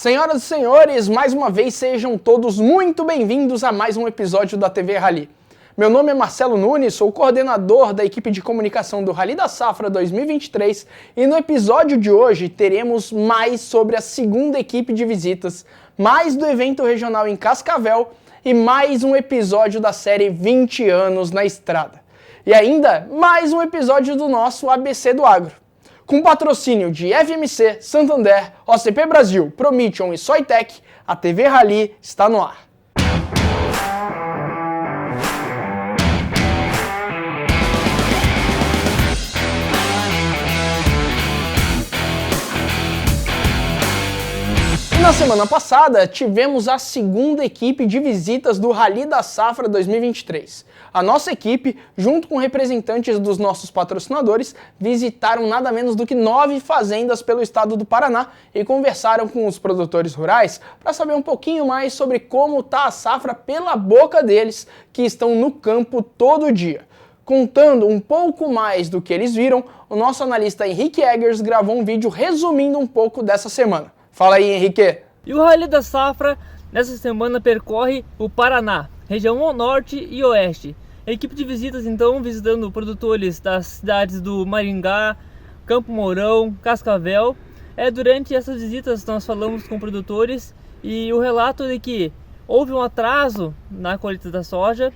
Senhoras e senhores, mais uma vez sejam todos muito bem-vindos a mais um episódio da TV Rally. Meu nome é Marcelo Nunes, sou coordenador da equipe de comunicação do Rally da Safra 2023 e no episódio de hoje teremos mais sobre a segunda equipe de visitas, mais do evento regional em Cascavel e mais um episódio da série 20 anos na estrada. E ainda mais um episódio do nosso ABC do Agro. Com patrocínio de FMC, Santander, OCP Brasil, Prometion e Soitec, a TV Rally está no ar. Na semana passada, tivemos a segunda equipe de visitas do Rally da Safra 2023. A nossa equipe, junto com representantes dos nossos patrocinadores, visitaram nada menos do que 9 fazendas pelo estado do Paraná e conversaram com os produtores rurais para saber um pouquinho mais sobre como está a safra pela boca deles, que estão no campo todo dia. Contando um pouco mais do que eles viram, o nosso analista Henrique Eggers gravou um vídeo resumindo um pouco dessa semana. Fala aí, Henrique. E o Rally da Safra nessa semana percorre o Paraná, região norte e oeste. A equipe de visitas então visitando produtores das cidades do Maringá, Campo Mourão, Cascavel. Durante essas visitas nós falamos com produtores e o relato é que houve um atraso na colheita da soja.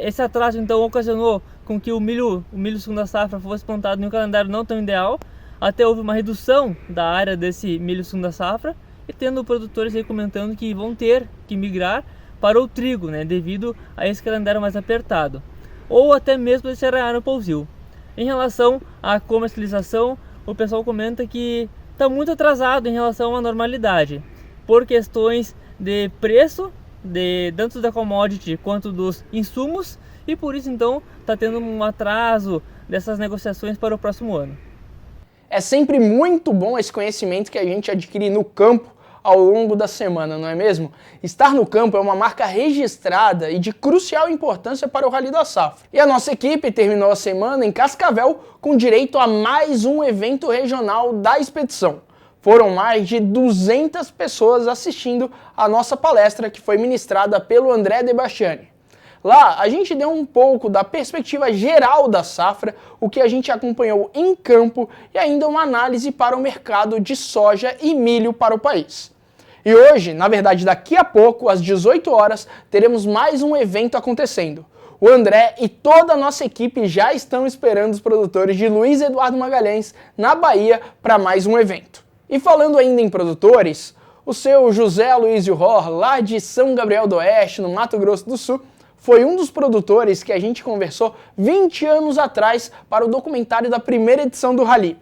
Esse atraso então ocasionou com que o milho segunda safra fosse plantado em um calendário não tão ideal. Até houve uma redução da área desse milho segunda safra e tendo produtores aí comentando que vão ter que migrar para o trigo, devido a esse calendário mais apertado, ou até mesmo deixar a área no pousio. Em relação à comercialização, o pessoal comenta que está muito atrasado em relação à normalidade, por questões de preço, tanto da commodity quanto dos insumos, e por isso então está tendo um atraso dessas negociações para o próximo ano. É sempre muito bom esse conhecimento que a gente adquire no campo ao longo da semana, não é mesmo? Estar no campo é uma marca registrada e de crucial importância para o Rally da Safra. E a nossa equipe terminou a semana em Cascavel com direito a mais um evento regional da expedição. Foram mais de 200 pessoas assistindo a nossa palestra que foi ministrada pelo André Debastiani. Lá, a gente deu um pouco da perspectiva geral da safra, o que a gente acompanhou em campo e ainda uma análise para o mercado de soja e milho para o país. E hoje, na verdade daqui a pouco, às 18 horas, teremos mais um evento acontecendo. O André e toda a nossa equipe já estão esperando os produtores de Luiz Eduardo Magalhães, na Bahia, para mais um evento. E falando ainda em produtores, o seu José Aloysio Ror, lá de São Gabriel do Oeste, no Mato Grosso do Sul, foi um dos produtores que a gente conversou 20 anos atrás para o documentário da primeira edição do Rally.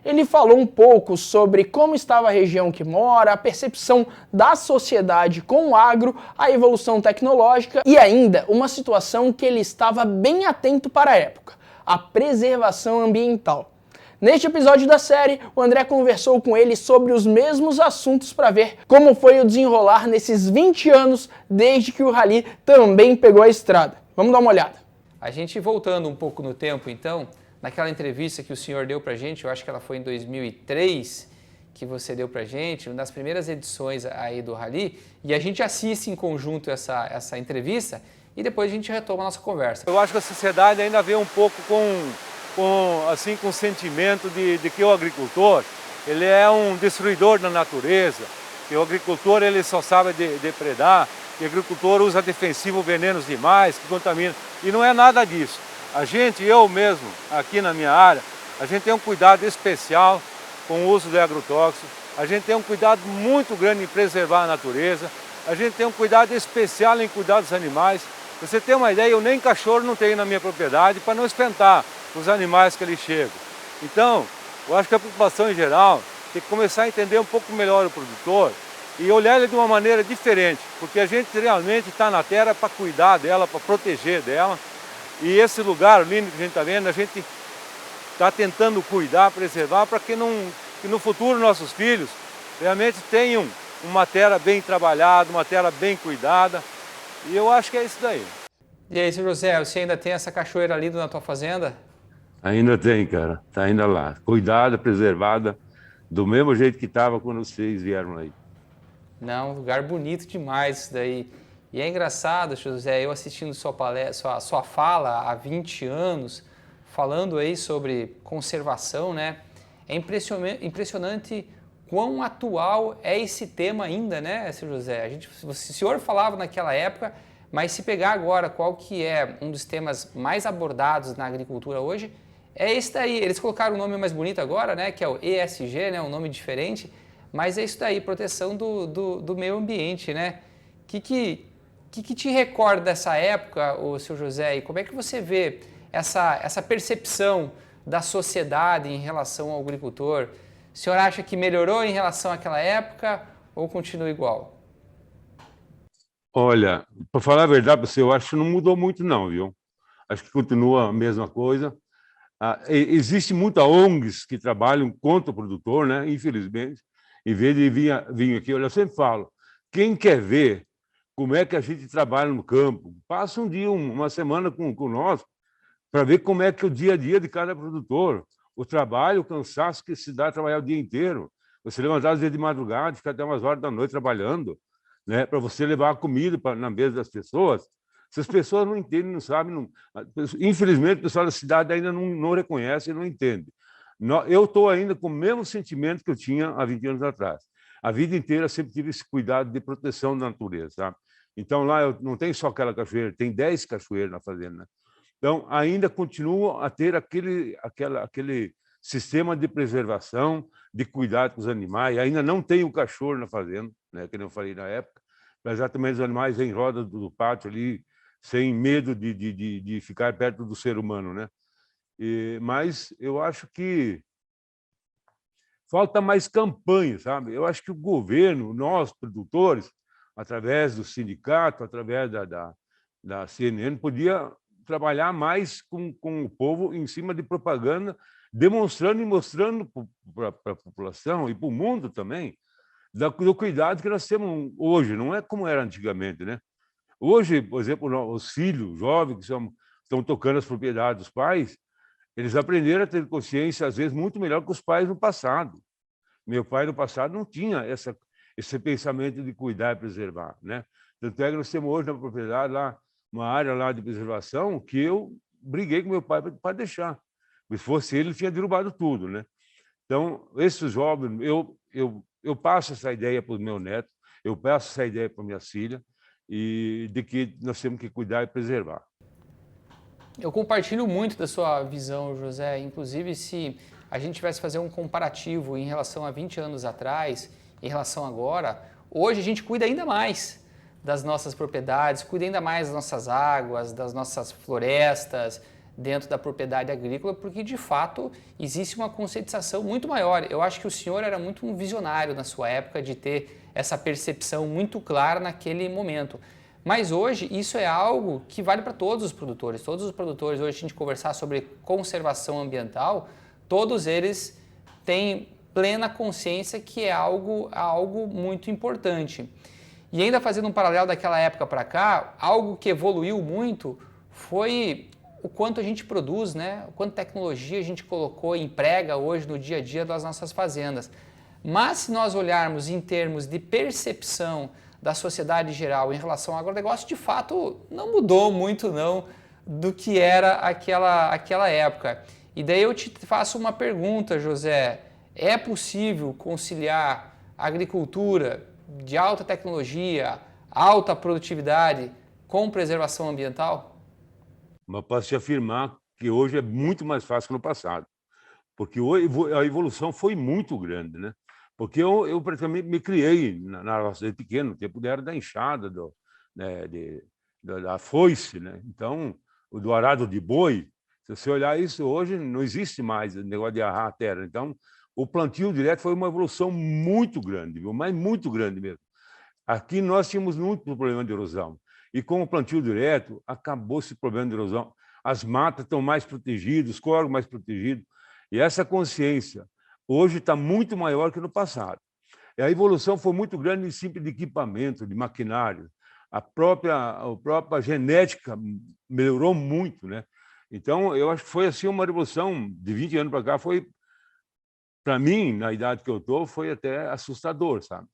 Ele falou um pouco sobre como estava a região que mora, a percepção da sociedade com o agro, a evolução tecnológica e ainda uma situação que ele estava bem atento para a época, a preservação ambiental. Neste episódio da série, o André conversou com ele sobre os mesmos assuntos para ver como foi o desenrolar nesses 20 anos desde que o Rally também pegou a estrada. Vamos dar uma olhada. A gente voltando um pouco no tempo, então, naquela entrevista que o senhor deu pra gente, eu acho que ela foi em 2003, que você deu pra gente, uma das primeiras edições aí do Rally, e a gente assiste em conjunto essa entrevista e depois a gente retoma a nossa conversa. Eu acho que a sociedade ainda vê um pouco com o sentimento de que o agricultor ele é um destruidor da natureza, que o agricultor ele só sabe depredar, que o agricultor usa defensivo, venenos demais, que contamina. E não é nada disso. Eu mesmo, aqui na minha área, a gente tem um cuidado especial com o uso de agrotóxicos, a gente tem um cuidado muito grande em preservar a natureza, a gente tem um cuidado especial em cuidar dos animais. Pra você ter uma ideia, eu nem cachorro não tenho na minha propriedade para não espantar os animais que ali chegam. Então, eu acho que a população em geral tem que começar a entender um pouco melhor o produtor e olhar ele de uma maneira diferente, porque a gente realmente está na terra para cuidar dela, para proteger dela. E esse lugar lindo que a gente está vendo, a gente está tentando cuidar, preservar, para que no futuro nossos filhos realmente tenham uma terra bem trabalhada, uma terra bem cuidada. E eu acho que é isso daí. E aí, seu José, você ainda tem essa cachoeira linda na tua fazenda? Ainda tem, cara. Tá ainda lá. Cuidada, preservada. do mesmo jeito que estava quando vocês vieram aí. Não, um lugar bonito demais isso daí. E é engraçado, José, eu assistindo sua palestra, sua fala há 20 anos, falando aí sobre conservação, né? É impressionante quão atual é esse tema ainda, né, seu José? O senhor falava naquela época, mas se pegar agora qual que é um dos temas mais abordados na agricultura hoje, é esse daí. Eles colocaram um nome mais bonito agora, né, que é o ESG, né, um nome diferente, mas é isso daí, proteção do meio ambiente, né? Que te recorda dessa época, o seu José, e como é que você vê essa percepção da sociedade em relação ao agricultor? O senhor acha que melhorou em relação àquela época ou continua igual? Olha, para falar a verdade, você, eu acho que não mudou muito não, viu? Acho que continua a mesma coisa. Existe muita ONGs que trabalham contra o produtor, né? Infelizmente, em vez de vir aqui, olha, eu sempre falo, quem quer ver como é que a gente trabalha no campo, passa um dia, uma semana com nós, para ver como é que é o dia a dia de cada produtor, o trabalho, o cansaço que se dá a trabalhar o dia inteiro. Você levantar às vezes de madrugada, ficar até umas horas da noite trabalhando, né, para você levar a comida na mesa das pessoas. Se as pessoas não entendem, não sabem, não... infelizmente o pessoal da cidade ainda não reconhece e não entende. Eu estou ainda com o mesmo sentimento que eu tinha há 20 anos atrás. A vida inteira sempre tive esse cuidado de proteção da natureza, sabe? Então lá eu não tem só aquela cachoeira, tem 10 cachoeiras na fazenda, né? Então ainda continuo a ter aquele sistema de preservação, de cuidado com os animais. Ainda não tenho cachorro na fazenda, né, que eu falei na época, mas já também os animais em roda do pátio ali, sem medo de ficar perto do ser humano, né? Mas eu acho que falta mais campanha, sabe? Eu acho que o governo, nós, produtores, através do sindicato, através da CNN, podia trabalhar mais com o povo em cima de propaganda, demonstrando e mostrando para a população e para o mundo também do cuidado que nós temos hoje, não é como era antigamente, né? Hoje, por exemplo, os filhos jovens que estão tocando as propriedades dos pais, eles aprenderam a ter consciência, às vezes, muito melhor que os pais no passado. Meu pai, no passado, não tinha esse pensamento de cuidar e preservar, né? Tanto é que nós temos hoje na propriedade lá uma área lá de preservação que eu briguei com meu pai para deixar. Se fosse ele tinha derrubado tudo, né? Então, esses jovens, eu passo essa ideia para os meus netos, eu passo essa ideia para minha filha, e de que nós temos que cuidar e preservar. Eu compartilho muito da sua visão, José. Inclusive, se a gente tivesse fazer um comparativo em relação a 20 anos atrás, em relação a agora, hoje a gente cuida ainda mais das nossas propriedades, cuida ainda mais das nossas águas, das nossas florestas, dentro da propriedade agrícola, porque de fato existe uma conscientização muito maior. Eu acho que o senhor era muito um visionário na sua época de ter essa percepção muito clara naquele momento. Mas hoje isso é algo que vale para todos os produtores. Todos os produtores, hoje a gente conversar sobre conservação ambiental, todos eles têm plena consciência que é algo muito importante. E ainda fazendo um paralelo daquela época para cá, algo que evoluiu muito foi o quanto a gente produz, né? O quanto tecnologia a gente colocou e emprega hoje no dia a dia das nossas fazendas. Mas se nós olharmos em termos de percepção da sociedade geral em relação ao agronegócio, de fato não mudou muito não do que era aquela época. E daí eu te faço uma pergunta, José. É possível conciliar agricultura de alta tecnologia, alta produtividade com preservação ambiental? Mas posso te afirmar que hoje é muito mais fácil que no passado, porque a evolução foi muito grande, né? Porque eu praticamente me criei na roça de pequeno, no tempo era da enxada, da foice, né? Então, do arado de boi, se você olhar isso hoje, não existe mais o negócio de arrar a terra. Então, o plantio direto foi uma evolução muito grande, viu? Mas muito grande mesmo. Aqui nós tínhamos muito problema de erosão. E com o plantio direto, acabou esse problema de erosão. As matas estão mais protegidas, os córregos mais protegidos. E essa consciência hoje está muito maior que no passado. E a evolução foi muito grande em simples de equipamento, de maquinário. A própria genética melhorou muito, né? Então, eu acho que foi assim uma revolução de 20 anos para cá, foi para mim, na idade que eu estou, foi até assustador, sabe?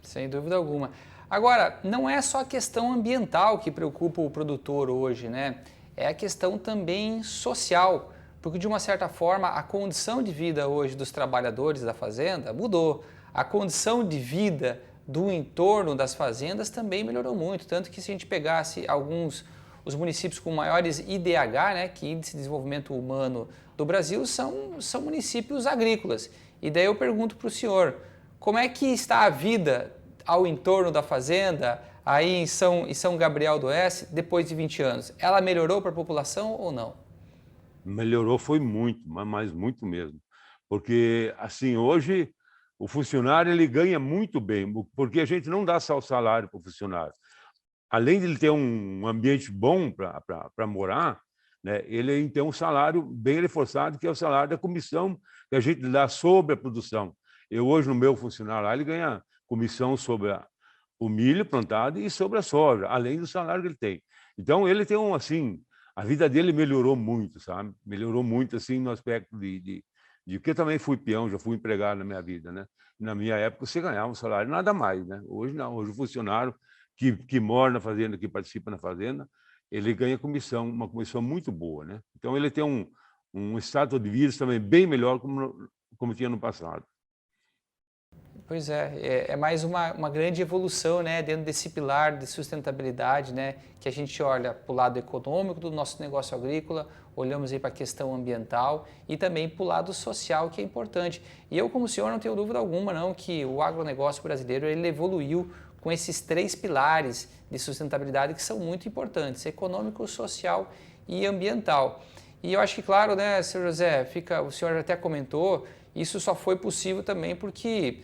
Sem dúvida alguma. Agora, não é só a questão ambiental que preocupa o produtor hoje, né? É a questão também social, porque de uma certa forma a condição de vida hoje dos trabalhadores da fazenda mudou. A condição de vida do entorno das fazendas também melhorou muito, tanto que se a gente pegasse os municípios com maiores IDH, né, que Índice de Desenvolvimento Humano do Brasil, são municípios agrícolas. E daí eu pergunto para o senhor, como é que está a vida ao entorno da fazenda, aí em São Gabriel do Oeste, depois de 20 anos? Ela melhorou para a população ou não? Melhorou foi muito, mas muito mesmo. Porque, assim, hoje o funcionário ele ganha muito bem, porque a gente não dá só o salário para o funcionário. Além de ele ter um ambiente bom para morar, né, ele tem um salário bem reforçado, que é o salário da comissão que a gente dá sobre a produção. Eu hoje, no meu funcionário lá, ele ganha comissão sobre o milho plantado e sobre a soja, além do salário que ele tem. Então, ele tem assim, a vida dele melhorou muito, sabe? Melhorou muito, assim, no aspecto de porque eu também fui peão, já fui empregado na minha vida, né? Na minha época, você ganhava um salário, nada mais, né? Hoje não, hoje o funcionário que mora na fazenda, que participa na fazenda, ele ganha comissão, uma comissão muito boa, né? Então, ele tem um estado de vida também bem melhor como tinha no passado. Pois é mais uma grande evolução, né, dentro desse pilar de sustentabilidade, né, que a gente olha para o lado econômico do nosso negócio agrícola, olhamos aí para a questão ambiental e também para o lado social, que é importante. E eu, como senhor, não tenho dúvida alguma, não, que o agronegócio brasileiro ele evoluiu com esses 3 pilares de sustentabilidade que são muito importantes, econômico, social e ambiental. E eu acho que, claro, né, senhor José, o senhor até comentou, isso só foi possível também porque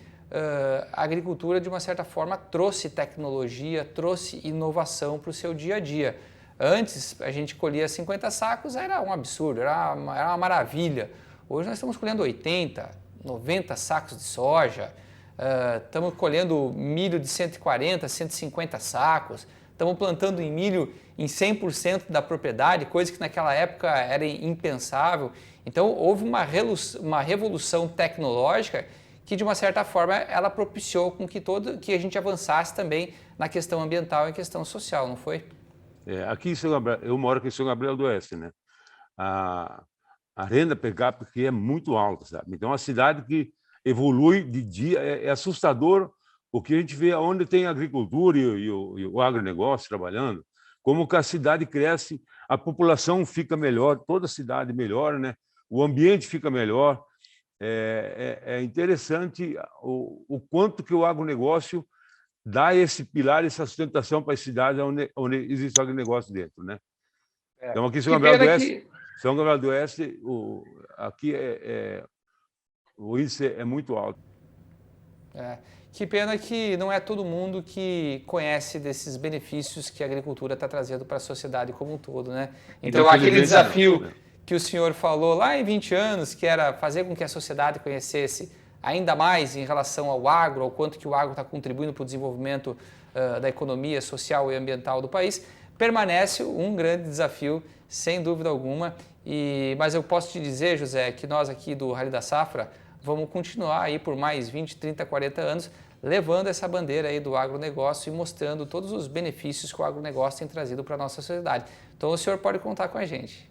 a agricultura, de uma certa forma, trouxe tecnologia, trouxe inovação para o seu dia a dia. Antes, a gente colhia 50 sacos, era um absurdo, era uma maravilha. Hoje nós estamos colhendo 80, 90 sacos de soja, estamos colhendo milho de 140, 150 sacos, estamos plantando em milho em 100% da propriedade, coisa que naquela época era impensável. Então, houve uma revolução tecnológica que, de uma certa forma, ela propiciou com que a gente avançasse também na questão ambiental e questão social, não foi? Aqui em São Gabriel, eu moro aqui em São Gabriel do Oeste, né? A renda per capita aqui é muito alta, sabe? Então, a cidade que evolui de dia é assustador o que a gente vê onde tem a agricultura e o agronegócio trabalhando, como que a cidade cresce, a população fica melhor, toda a cidade melhora, né? O ambiente fica melhor. É interessante o quanto que o agronegócio dá esse pilar, essa sustentação para as cidades onde existe o agronegócio dentro, né? Então, aqui em São Gabriel do Oeste, São Gabriel do Oeste, aqui o índice é muito alto. Que pena que não é todo mundo que conhece desses benefícios que a agricultura está trazendo para a sociedade como um todo, né? Então aquele desafio que o senhor falou lá em 20 anos, que era fazer com que a sociedade conhecesse ainda mais em relação ao agro, ao quanto que o agro está contribuindo para o desenvolvimento da economia social e ambiental do país, permanece um grande desafio, sem dúvida alguma. Mas eu posso te dizer, José, que nós aqui do Rally da Safra vamos continuar aí por mais 20, 30, 40 anos levando essa bandeira aí do agronegócio e mostrando todos os benefícios que o agronegócio tem trazido para a nossa sociedade. Então o senhor pode contar com a gente.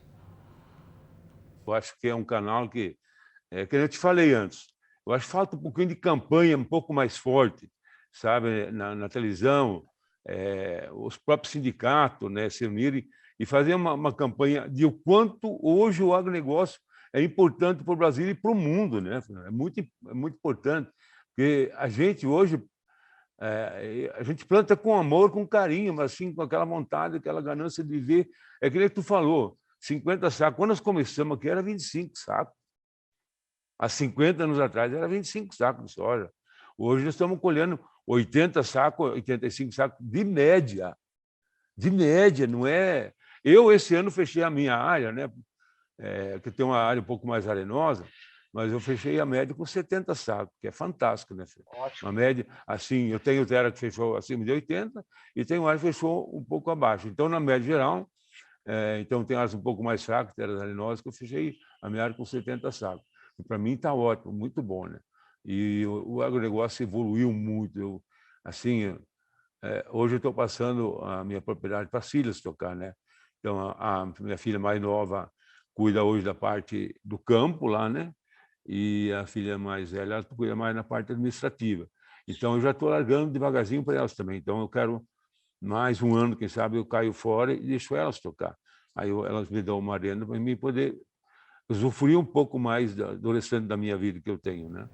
Eu acho que é um canal que eu te falei antes, eu acho que falta um pouquinho de campanha um pouco mais forte, sabe, na televisão, os próprios sindicatos, né, se unirem e fazer uma campanha de o quanto hoje o agronegócio é importante para o Brasil e para o mundo, né? É muito importante, porque a gente hoje a gente planta com amor, com carinho, mas assim com aquela vontade, aquela ganância de viver. É que nem tu falou, 50 sacos. Quando nós começamos aqui, era 25 sacos. Há 50 anos atrás, era 25 sacos de soja. Hoje, nós estamos colhendo 80 sacos, 85 sacos de média. De média, não é... Eu, esse ano, fechei a minha área, né? Que tem uma área um pouco mais arenosa, mas eu fechei a média com 70 sacos, que é fantástico, né, Fê? Ótimo. Uma média, assim, eu tenho terra que fechou acima de 80 e tenho área que fechou um pouco abaixo. Então, na média geral... então, tem áreas um pouco mais fracas, terras arenosas, que eu fechei a minha área com 70 sacos. Para mim está ótimo, muito bom, né? E o agronegócio evoluiu muito. Hoje eu estou passando a minha propriedade para as filhas tocar, né? Então, a minha filha mais nova cuida hoje da parte do campo lá, né? E a filha mais velha ela cuida mais na parte administrativa. Então, eu já estou largando devagarzinho para elas também. Então, eu quero mais um ano, quem sabe, eu caio fora e deixo elas tocar. Aí elas me dão uma renda para mim poder usufruir um pouco mais do restante da minha vida que eu tenho, né?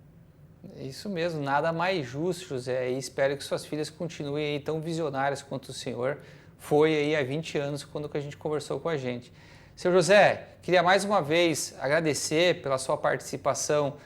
Isso mesmo, nada mais justo, José, e espero que suas filhas continuem aí tão visionárias quanto o senhor foi aí há 20 anos, quando a gente conversou com a gente. Seu José, queria mais uma vez agradecer pela sua participação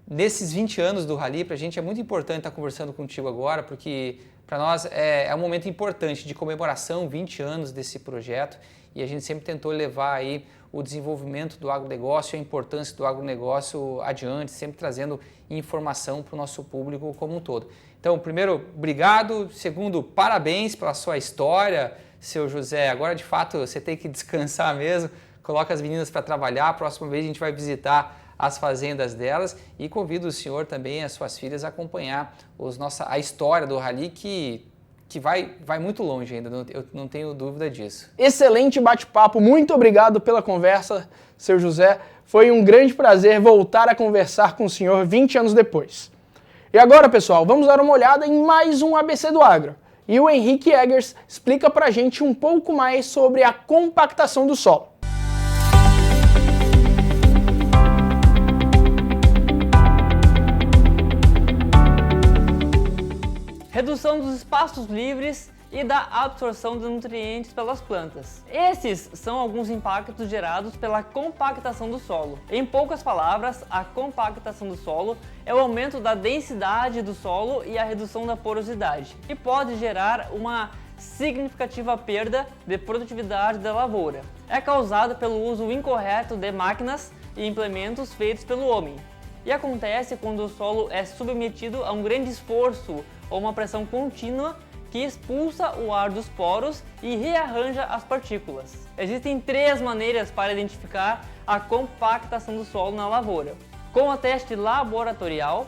nesses 20 anos do Rally. Para a gente é muito importante estar conversando contigo agora, porque para nós é um momento importante de comemoração, 20 anos desse projeto, e a gente sempre tentou levar aí o desenvolvimento do agronegócio, a importância do agronegócio adiante, sempre trazendo informação para o nosso público como um todo. Então, primeiro, obrigado. Segundo, parabéns pela sua história, seu José. Agora, de fato, você tem que descansar mesmo, coloca as meninas para trabalhar. A próxima vez a gente vai visitar as fazendas delas e convido o senhor também e as suas filhas a acompanhar a história do Rally, que vai muito longe ainda, eu não tenho dúvida disso. Excelente bate-papo, muito obrigado pela conversa, seu José. Foi um grande prazer voltar a conversar com o senhor 20 anos depois. E agora, pessoal, vamos dar uma olhada em mais um ABC do Agro. E o Henrique Eggers explica pra gente um pouco mais sobre a compactação do solo. Redução dos espaços livres e da absorção de nutrientes pelas plantas. Esses são alguns impactos gerados pela compactação do solo. Em poucas palavras, a compactação do solo é o aumento da densidade do solo e a redução da porosidade, que pode gerar uma significativa perda de produtividade da lavoura. É causada pelo uso incorreto de máquinas e implementos feitos pelo homem. E acontece quando o solo é submetido a um grande esforço ou uma pressão contínua que expulsa o ar dos poros e rearranja as partículas. Existem 3 maneiras para identificar a compactação do solo na lavoura: com o teste laboratorial,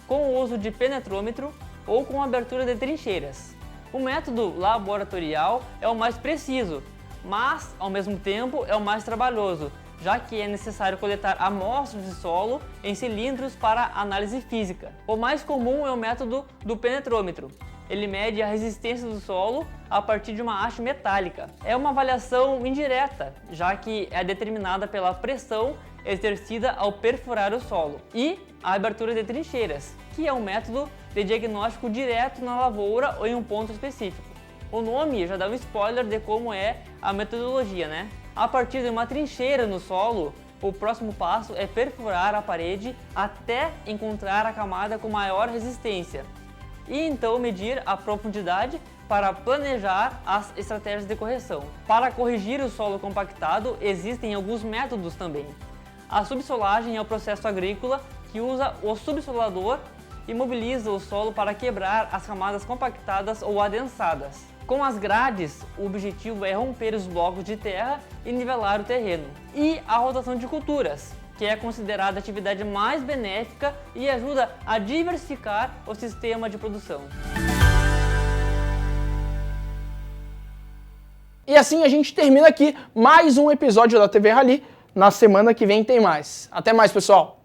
com o uso de penetrômetro ou com a abertura de trincheiras. O método laboratorial é o mais preciso, mas ao mesmo tempo é o mais trabalhoso, já que é necessário coletar amostras de solo em cilindros para análise física. O mais comum é o método do penetrômetro. Ele mede a resistência do solo a partir de uma haste metálica. É uma avaliação indireta, já que é determinada pela pressão exercida ao perfurar o solo. E a abertura de trincheiras, que é um método de diagnóstico direto na lavoura ou em um ponto específico. O nome já dá um spoiler de como é a metodologia, né? A partir de uma trincheira no solo, o próximo passo é perfurar a parede até encontrar a camada com maior resistência e então medir a profundidade para planejar as estratégias de correção. Para corrigir o solo compactado, existem alguns métodos também. A subsolagem é o processo agrícola que usa o subsolador e mobiliza o solo para quebrar as camadas compactadas ou adensadas. Com as grades, o objetivo é romper os blocos de terra e nivelar o terreno. E a rotação de culturas, que é considerada a atividade mais benéfica e ajuda a diversificar o sistema de produção. E assim a gente termina aqui mais um episódio da TV Rally. Na semana que vem tem mais. Até mais, pessoal!